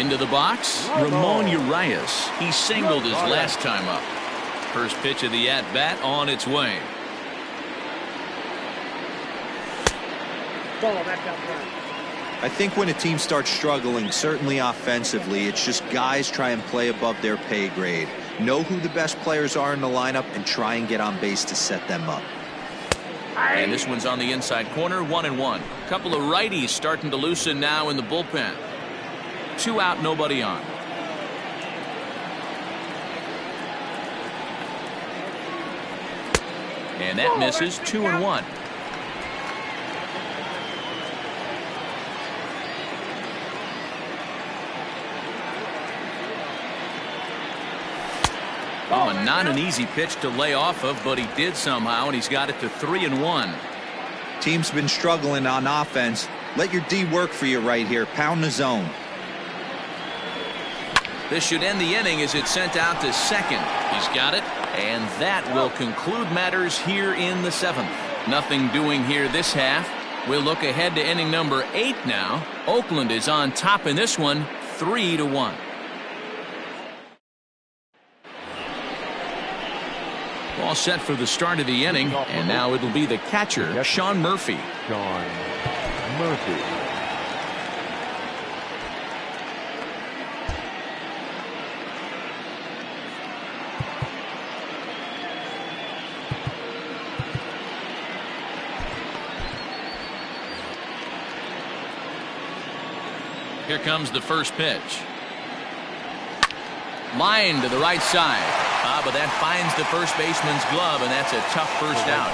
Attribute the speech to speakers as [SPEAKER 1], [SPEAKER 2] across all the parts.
[SPEAKER 1] Into the box, Ramon Urias. He singled his last time up. First pitch of the at-bat on its way.
[SPEAKER 2] I think when a team starts struggling, certainly offensively, it's just guys try and play above their pay grade. Know who the best players are in the lineup and try and get on base to set them up.
[SPEAKER 1] And this one's on the inside corner, 1-1. Couple of righties starting to loosen now in the bullpen. 2 out, nobody on. And that misses. 2-1. Oh, and not an easy pitch to lay off of, but he did somehow, and he's got it to 3-1.
[SPEAKER 2] Team's been struggling on offense. Let your D work for you right here. Pound the zone.
[SPEAKER 1] This should end the inning as it's sent out to second. He's got it, and that will conclude matters here in the 7th. Nothing doing here this half. We'll look ahead to inning number 8 now. Oakland is on top in this one, 3-1. All set for the start of the inning, and now it'll be the catcher, Sean Murphy.
[SPEAKER 3] Sean Murphy.
[SPEAKER 1] Here comes the first pitch. Line to the right side. But that finds the first baseman's glove, and that's a tough first out.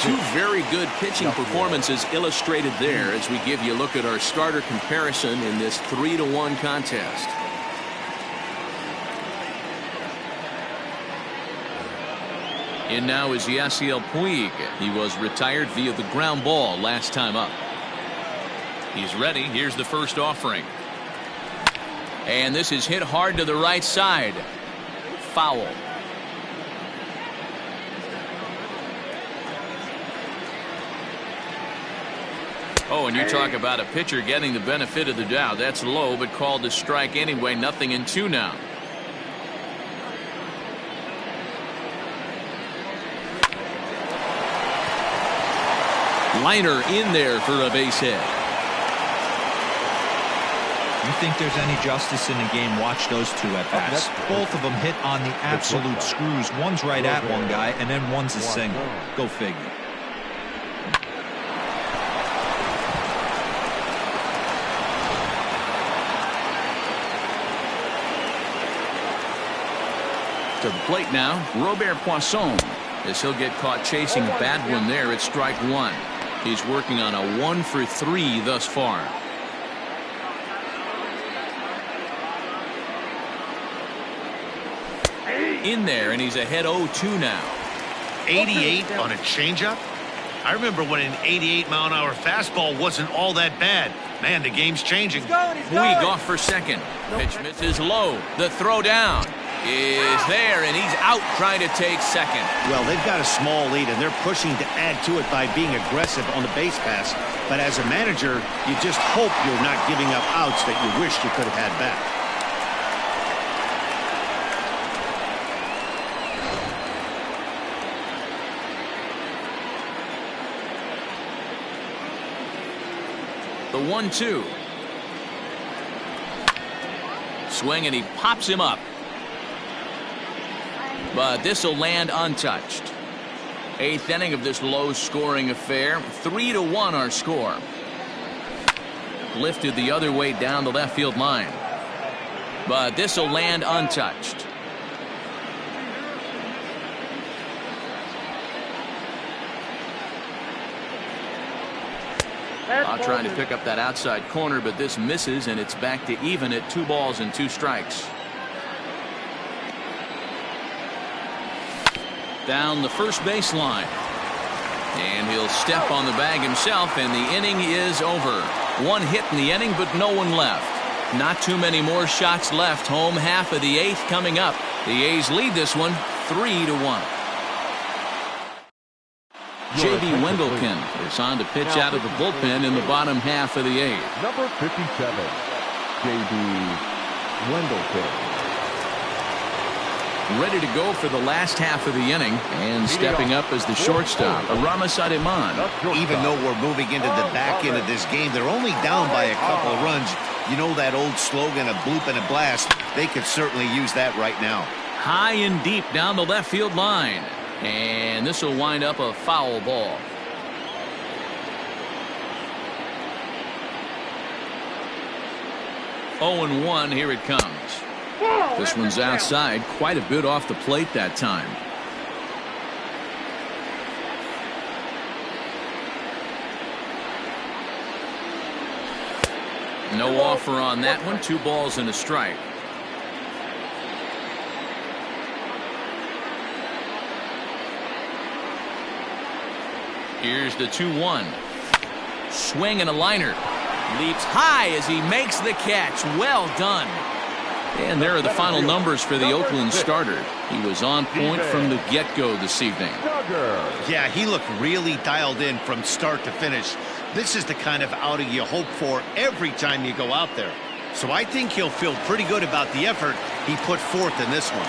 [SPEAKER 1] Two very good pitching performances illustrated there as we give you a look at our starter comparison in this 3-1 contest. In now is Yasiel Puig. He was retired via the ground ball last time up. He's ready. Here's the first offering. And this is hit hard to the right side. Foul. Oh, and you talk about a pitcher getting the benefit of the doubt. That's low, but called a strike anyway. 0-2 now. Liner in there for a base hit.
[SPEAKER 2] You think there's any justice in the game? Watch those two at bats. Both of them hit on the absolute screws. One's right at one guy, and then one's a single. Go figure.
[SPEAKER 1] To the plate now, Robert Poisson, as he'll get caught chasing a bad one there at strike 1. He's working on a 1-for-3 thus far. In there, and he's ahead 0-2 now.
[SPEAKER 4] 88 on a changeup? I remember when an 88-mile-an-hour fastball wasn't all that bad. Man, the game's changing.
[SPEAKER 1] Puig off for second. Pitch misses low. The throw down is there, and he's out trying to take second.
[SPEAKER 4] Well, they've got a small lead, and they're pushing to add to it by being aggressive on the base pass. But as a manager, you just hope you're not giving up outs that you wish you could have had back.
[SPEAKER 1] The 1-2. Swing, and he pops him up. But this will land untouched. 8th inning of this low-scoring affair. 3-1 our score. Lifted the other way down the left field line. But this will land untouched. Trying to pick up that outside corner, but this misses, and it's back to even at 2 balls and 2 strikes. Down the first baseline. And he'll step on the bag himself, and the inning is over. 1 hit in the inning, but no one left. Not too many more shots left. Home half of the 8th coming up. The A's lead this one 3-1. J.B. Wendelken is on to pitch out of the bullpen in the bottom half of the 8th.
[SPEAKER 3] Number 57. J.B. Wendelken.
[SPEAKER 1] Ready to go for the last half of the inning, and stepping up as the shortstop, Aramis Ademan.
[SPEAKER 4] Even though we're moving into the back end of this game, they're only down by a couple of runs. You know that old slogan, a bloop and a blast? They could certainly use that right now.
[SPEAKER 1] High and deep down the left field line, and this will wind up a foul ball. Oh and 1, here it comes. This one's outside, quite a bit off the plate that time. No offer on that one. 2 balls and a strike. Here's the 2-1. Swing and a liner. Leaps high as he makes the catch. Well done. And there are the final numbers for the Oakland starter. He was on point from the get-go this evening.
[SPEAKER 4] Yeah, he looked really dialed in from start to finish. This is the kind of outing you hope for every time you go out there. So I think he'll feel pretty good about the effort he put forth in this one.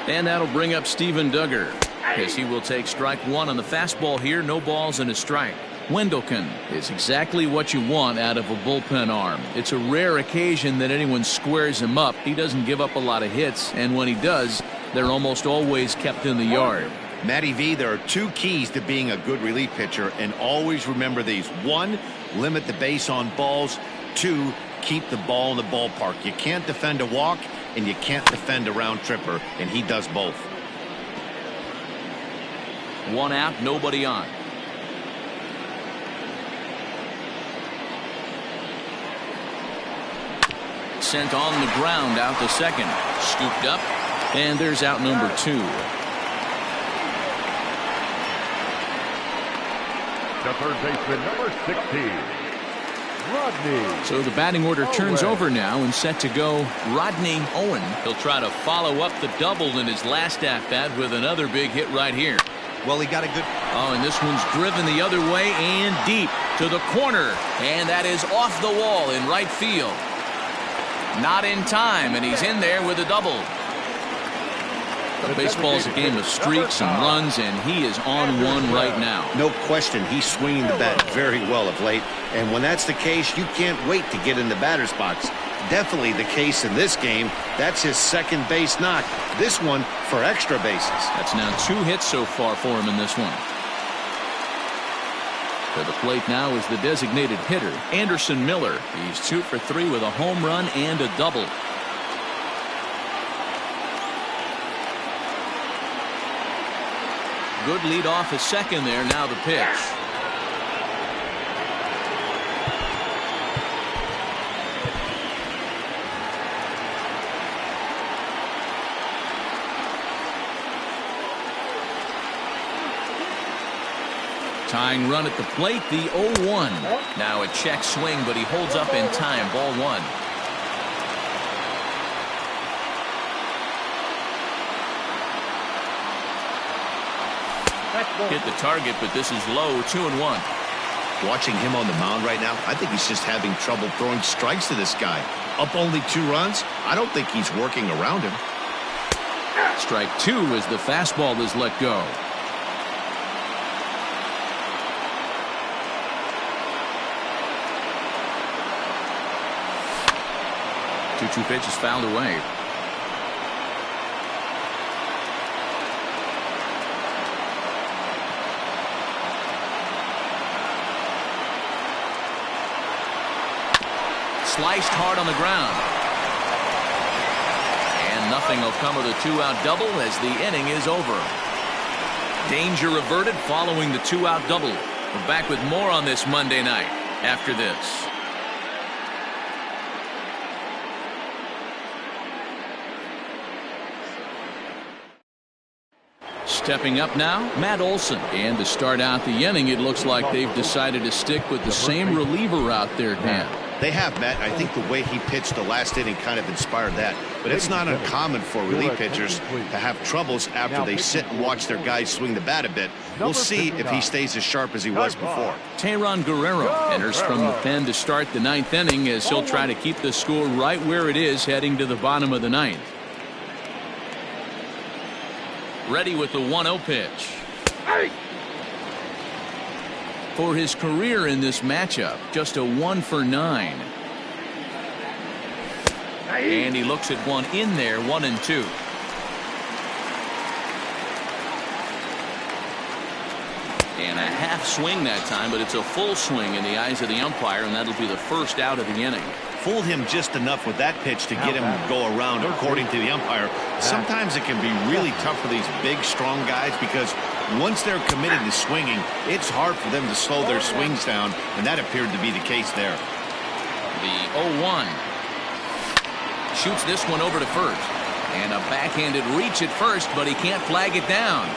[SPEAKER 1] And that'll bring up Steven Duggar, as he will take strike 1 on the fastball here. No balls and a strike. Wendelken is exactly what you want out of a bullpen arm. It's a rare occasion that anyone squares him up. He doesn't give up a lot of hits, and when he does, they're almost always kept in the yard.
[SPEAKER 4] Matty V, there are 2 keys to being a good relief pitcher, and always remember these. 1, limit the base on balls. 2, keep the ball in the ballpark. You can't defend a walk, and you can't defend a round tripper, and he does both.
[SPEAKER 1] 1 out, nobody on. Sent on the ground out to second. Scooped up, and there's out number 2.
[SPEAKER 3] The third baseman, number 16, Rodney.
[SPEAKER 1] So the batting order turns over now, and set to go Rodney Owen. He'll try to follow up the double in his last at-bat with another big hit right here.
[SPEAKER 2] Well, he got a good...
[SPEAKER 1] Oh, and this one's driven the other way and deep to the corner, and that is off the wall in right field. Not in time, and he's in there with a double. Baseball's a game of streaks and runs, and he is on one right now.
[SPEAKER 4] No question, he's swinging the bat very well of late, and when that's the case, you can't wait to get in the batter's box. Definitely the case in this game. That's his second base knock. This one for extra bases.
[SPEAKER 1] That's now 2 hits so far for him in this one. To the plate now is the designated hitter, Anderson Miller. He's 2 for 3 with a home run and a double. Good lead off a second there. Now the pitch. Tying run at the plate, the 0-1. Now a check swing, but he holds up in time. Ball 1. Hit the target, but this is low. 2-1.
[SPEAKER 2] Watching him on the mound right now, I think he's just having trouble throwing strikes to this guy. Up only 2 runs? I don't think he's working around him.
[SPEAKER 1] Strike 2 as the fastball is let go. 2-2 pitch is fouled away. Sliced hard on the ground. And nothing will come of the 2-out double as the inning is over. Danger averted following the 2-out double. We're back with more on this Monday night after this. Stepping up now, Matt Olson. And to start out the inning, it looks like they've decided to stick with the same reliever out there, Dan.
[SPEAKER 4] They have, Matt. I think the way he pitched the last inning kind of inspired that. But it's not uncommon for relief pitchers to have troubles after they sit and watch their guys swing the bat a bit. We'll see if he stays as sharp as he was before.
[SPEAKER 1] Teheran Guerrero enters from the pen to start the 9th inning as he'll try to keep the score right where it is heading to the bottom of the 9th. Ready with the 1-0 pitch. For his career in this matchup, just a 1 for 9. And he looks at one in there, 1-2. And a half swing that time, but it's a full swing in the eyes of the umpire, and that'll be the first out of the inning.
[SPEAKER 4] Fooled him just enough with that pitch to get him to go around, according to the umpire. Sometimes it can be really tough for these big, strong guys because once they're committed to swinging, it's hard for them to slow their swings down, and that appeared to be the case there.
[SPEAKER 1] The 0-1. Shoots this one over to first. And a backhanded reach at first, but he can't flag it down.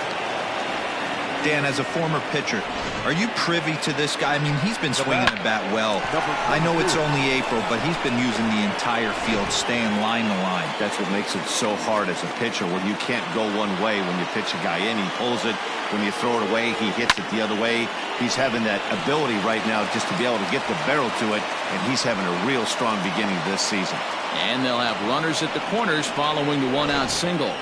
[SPEAKER 2] Dan, as a former pitcher, are you privy to this guy? I mean, he's been swinging the bat well. I know it's only April, but he's been using the entire field, staying line to line.
[SPEAKER 4] That's what makes it so hard as a pitcher, where you can't go one way when you pitch a guy in. He pulls it. When you throw it away, he hits it the other way. He's having that ability right now just to be able to get the barrel to it, and he's having a real strong beginning this season.
[SPEAKER 1] And they'll have runners at the corners following the 1-out single.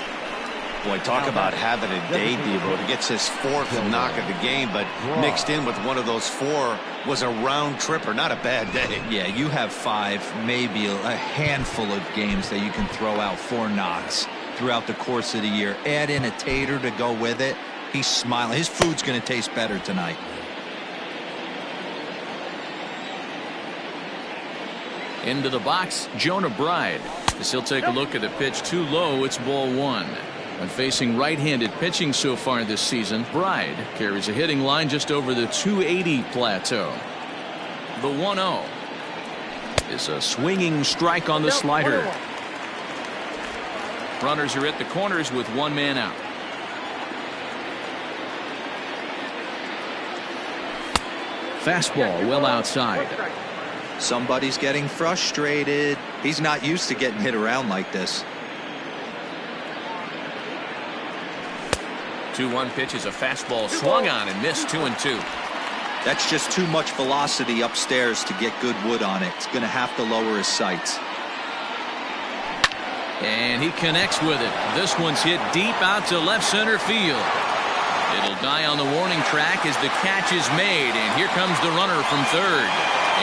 [SPEAKER 4] Boy, talk about having a day, Devo. He gets his 4th knock of the game, but mixed in with one of those 4 was a round tripper. Not a bad day.
[SPEAKER 2] Yeah, you have 5, maybe a handful of games that you can throw out 4 knocks throughout the course of the year. Add in a tater to go with it. He's smiling. His food's going to taste better tonight.
[SPEAKER 1] Into the box, Jonah Bride. As he'll take a look at the pitch too low, it's ball 1. When facing right-handed pitching so far this season, Bride carries a hitting line just over the 280 plateau. The 1-0 is a swinging strike on the slider. Runners are at the corners with 1 man out. Fastball well outside.
[SPEAKER 2] Somebody's getting frustrated. He's not used to getting hit around like this.
[SPEAKER 1] 2-1 pitch is a fastball swung on and missed. 2-2.
[SPEAKER 2] That's just too much velocity upstairs to get good wood on it. It's going to have to lower his sights.
[SPEAKER 1] And he connects with it. This one's hit deep out to left center field. It'll die on the warning track as the catch is made, and here comes the runner from third.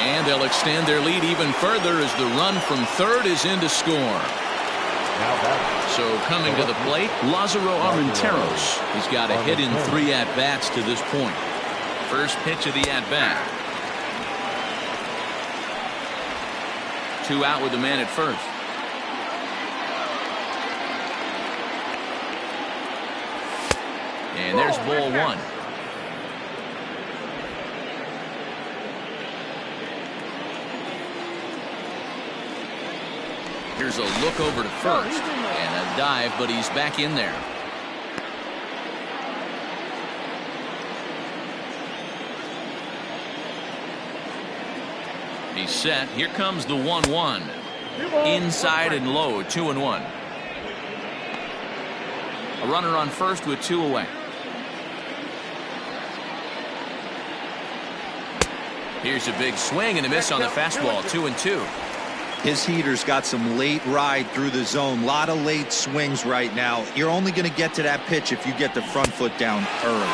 [SPEAKER 1] And they'll extend their lead even further as the run from third is in to score. So coming to the plate, Lázaro Armenteros. He's got a hit in 3 at-bats to this point. First pitch of the at-bat. 2 out with the man at first. And there's ball 1. Here's a look over to first and a dive, but he's back in there. He's set. Here comes the 1-1. Inside and low, 2-1. A runner on first with 2 away. Here's a big swing and a miss on the fastball. 2-2.
[SPEAKER 2] His heater's got some late ride through the zone. A lot of late swings right now. You're only going to get to that pitch if you get the front foot down early.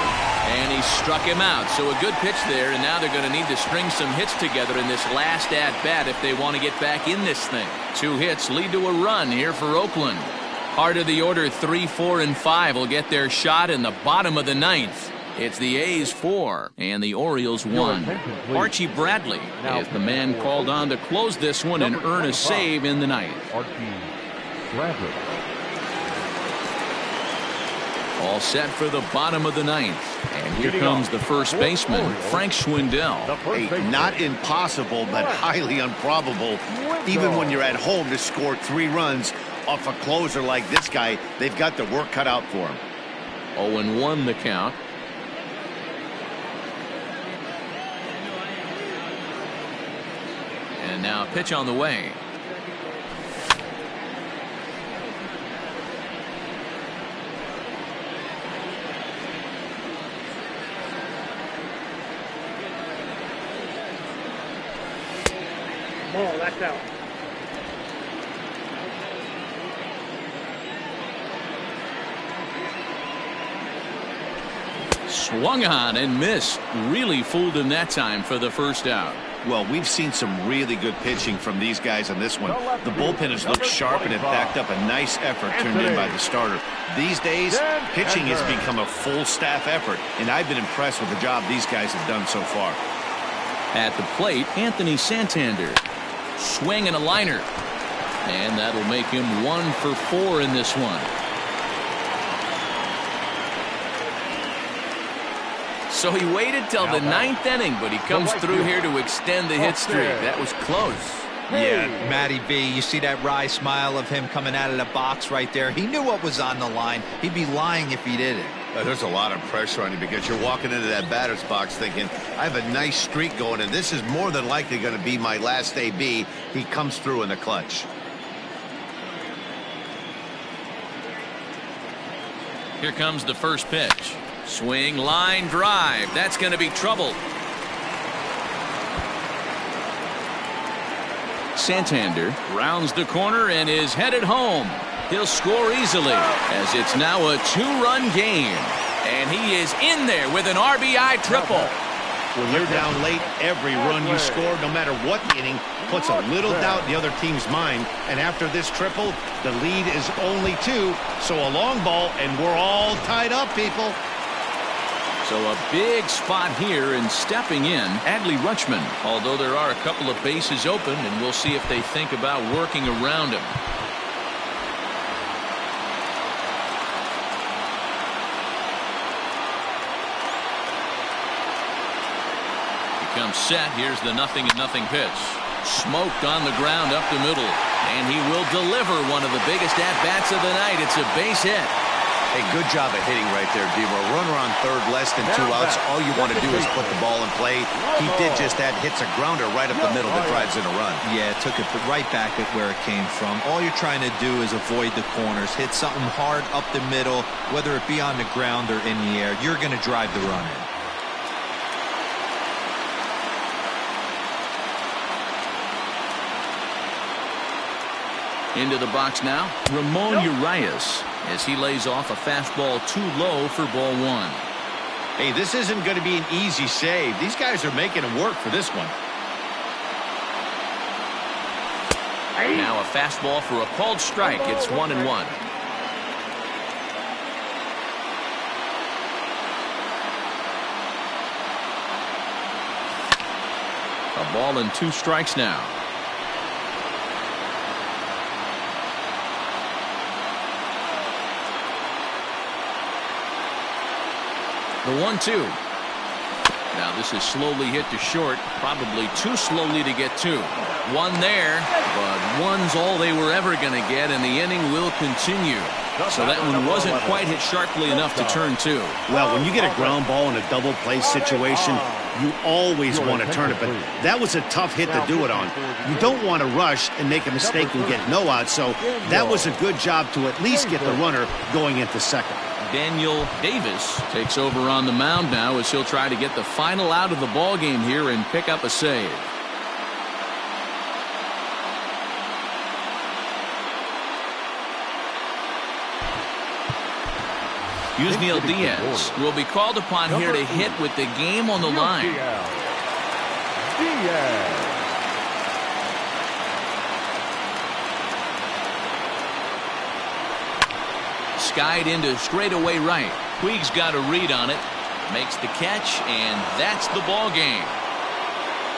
[SPEAKER 1] And he struck him out. So a good pitch there, and now they're going to need to string some hits together in this last at-bat if they want to get back in this thing. 2 hits lead to a run here for Oakland. Part of the order 3, 4, and 5 will get their shot in the bottom of the 9th. It's the A's 4 and the Orioles 1. Archie Bradley is the man called on to close this one and earn a save in the 9th. All set for the bottom of the 9th. And here comes the first baseman, Frank Schwindel.
[SPEAKER 4] Hey, not impossible, but highly improbable. Even when you're at home to score 3 runs off a closer like this guy, they've got the work cut out for him.
[SPEAKER 1] 0-1 the count. And now a pitch on the way.
[SPEAKER 5] Ball, that's out.
[SPEAKER 1] Swung on and missed. Really fooled him that time for the first out.
[SPEAKER 4] Well, we've seen some really good pitching from these guys on this one. The bullpen has looked sharp and it backed up a nice effort turned in by the starter. These days, pitching has become a full staff effort, and I've been impressed with the job these guys have done so far.
[SPEAKER 1] At the plate, Anthony Santander. Swing and a liner. And that'll make him 1 for 4 in this one. So he waited till the 9th inning, but he comes through here to extend the hit streak. That was close.
[SPEAKER 2] Yeah, Matty B, you see that wry smile of him coming out of the box right there. He knew what was on the line. He'd be lying if he didn't.
[SPEAKER 4] There's a lot of pressure on you because you're walking into that batter's box thinking, I have a nice streak going, and this is more than likely going to be my last AB. He comes through in the clutch.
[SPEAKER 1] Here comes the first pitch. Swing, line, drive. That's going to be trouble. Santander rounds the corner and is headed home. He'll score easily as it's now a 2-run game. And he is in there with an RBI triple.
[SPEAKER 4] When you're down late, every run you score, no matter what inning, puts a little doubt in the other team's mind. And after this triple, the lead is only 2. So a long ball, and we're all tied up, people.
[SPEAKER 1] So a big spot here, and stepping in, Adley Rutschman. Although there are a couple of bases open, and we'll see if they think about working around him. He comes set. Here's the 0-0 pitch. Smoked on the ground up the middle, and he will deliver one of the biggest at-bats of the night. It's a base hit.
[SPEAKER 4] Hey, good job of hitting right there, Devo. Runner on third, less than 2 outs. All you want to do is put the ball in play. He did just that. Hits a grounder right up the middle that drives in a run.
[SPEAKER 2] Yeah, took it right back at where it came from. All you're trying to do is avoid the corners. Hit something hard up the middle, whether it be on the ground or in the air. You're going to drive the run in.
[SPEAKER 1] Into the box now, Ramon Urias, as he lays off a fastball too low for ball 1.
[SPEAKER 4] Hey, this isn't going to be an easy save. These guys are making him work for this one.
[SPEAKER 1] Now a fastball for a called strike. It's 1-1. A ball and 2 strikes now. The 1-2. Now this is slowly hit to short, probably too slowly to get 2. 1 there, but 1's all they were ever going to get, and the inning will continue. So that one wasn't quite hit sharply enough to turn 2.
[SPEAKER 6] Well, when you get a ground ball in a double play situation, you always want to turn it, but that was a tough hit to do it on. You don't want to rush and make a mistake and get no out, so that was a good job to at least get the runner going into second.
[SPEAKER 1] Daniel Davis takes over on the mound now as he'll try to get the final out of the ball game here and pick up a save. Yusniel Diaz will be called upon here to hit with the game on the line. Skied into straightaway right. Puig's got a read on it, makes the catch, and that's the ball game.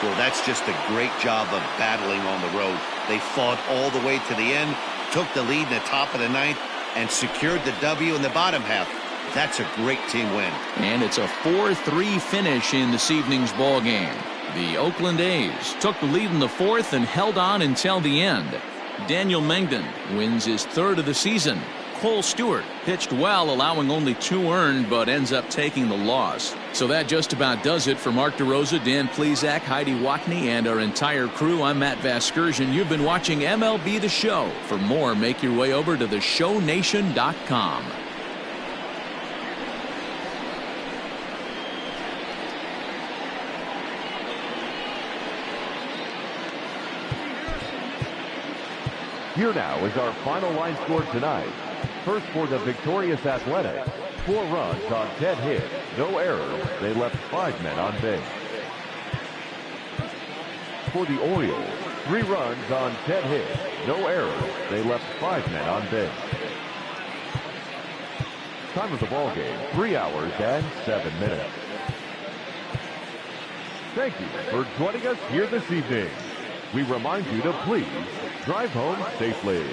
[SPEAKER 4] Well, that's just a great job of battling on the road. They fought all the way to the end, took the lead in the top of the 9th, and secured the W in the bottom half. That's a great team win.
[SPEAKER 1] And it's a 4-3 finish in this evening's ball game. The Oakland A's took the lead in the 4th and held on until the end. Daniel Mengden wins his 3rd of the season. Cole Stewart pitched well, allowing only 2 earned, but ends up taking the loss. So that just about does it for Mark DeRosa, Dan Plesac, Heidi Watney, and our entire crew. I'm Matt Vasgersian. You've been watching MLB The Show. For more, make your way over to theshownation.com.
[SPEAKER 3] Here now is our final line score tonight. First for the victorious Athletics, 4 runs on 10 hits, no errors. They left 5 men on base. For the Orioles, 3 runs on 10 hits, no errors. They left 5 men on base. Time of the ball game, 3 hours and 7 minutes. Thank you for joining us here this evening. We remind you to please drive home safely.